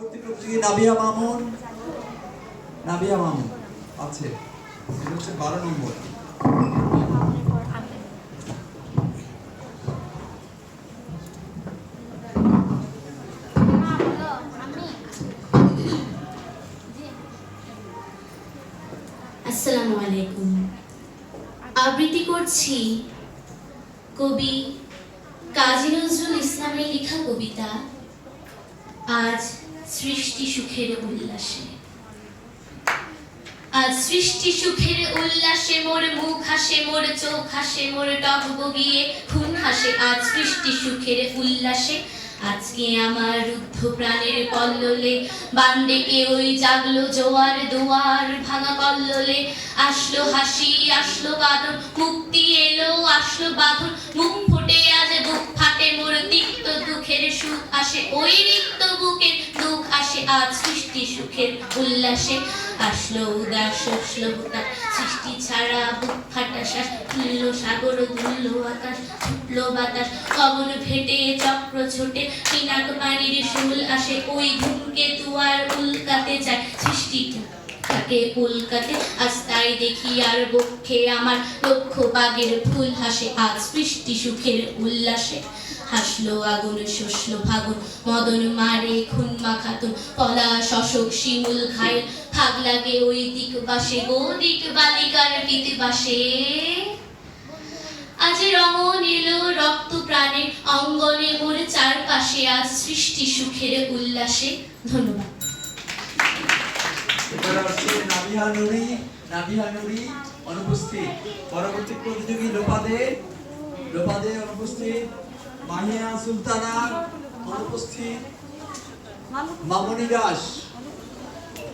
পরবর্তী প্রতিযোগী নাবিয়া মামুন। নাবিয়া মামুন আছে, এটা হচ্ছে 12 নম্বর। আসসালামু আলাইকুম। আবৃত্তি করছি কবি কাজী নজরুল ইসলামের লেখা কবিতা আজ সৃষ্টি সুখের উল্লাসে। আজ সৃষ্টি সুখের উল্লাসে মোর মুখ হাসে, মোর চোখ হাসে, মোর টক বগিয়ে খুন হাসে। আজ সৃষ্টি সুখের উল্লাসে আজকে আমার রুদ্ধ প্রাণের কল্লোলে বান ডেকে ওই জাগলো জোয়ার দুয়ার ভাঙা কল্লোলে। আসলো হাসি আসলো বাঁধন, মুক্তি এলো আসলো বাঁধন, মুখ ফুটে আজ বুক ফাটে, মোর তিক্ত দুঃখের সুখ আসে, ওই রিক্ত বুকের দুঃখ আসে। আজ সৃষ্টি সুখের উল্লাসে আসলো উদাস আসলো হুতাশ, সৃষ্টি ছাড়া বুক ফাটা শ্বাস, খুললো সাগর দুললো আকাশ, ছুটলো বাতাস পবন ফেটে চক্র ছোটে, পিনাক পানির শুল আসে, ওই ধূমকেতু আর উল্কাতে যায় সৃষ্টি তাকে উল্কাতে। আজ তাই দেখি আর বক্ষে আমার লক্ষ বাগের ফুল হাসে। আজ সৃষ্টি সুখের উল্লাসে হাসলো আগুন শস্য ফাগুন, মদন মারে খুন মাখাতুন, পলাশ অশোক শিমুল খায়, ভাগ লাগে ওই দিক বাসে, গো দিক বালিকার পিত বাসে। আজ রমণ এলো রক্ত প্রাণে অঙ্গনে মোর চারপাশে, আজ সৃষ্টি সুখের উল্লাসে। ধন্যবাদ। এবার আসছে নাবিহা নুরি। নাবিহা নুরি অনুপস্থিত। পরবর্তী প্রতিযোগী লোপাদে। লোপাদে অনুপস্থিত। মাহিয়া সুলতানা অনুপস্থিত। মামনি দাস।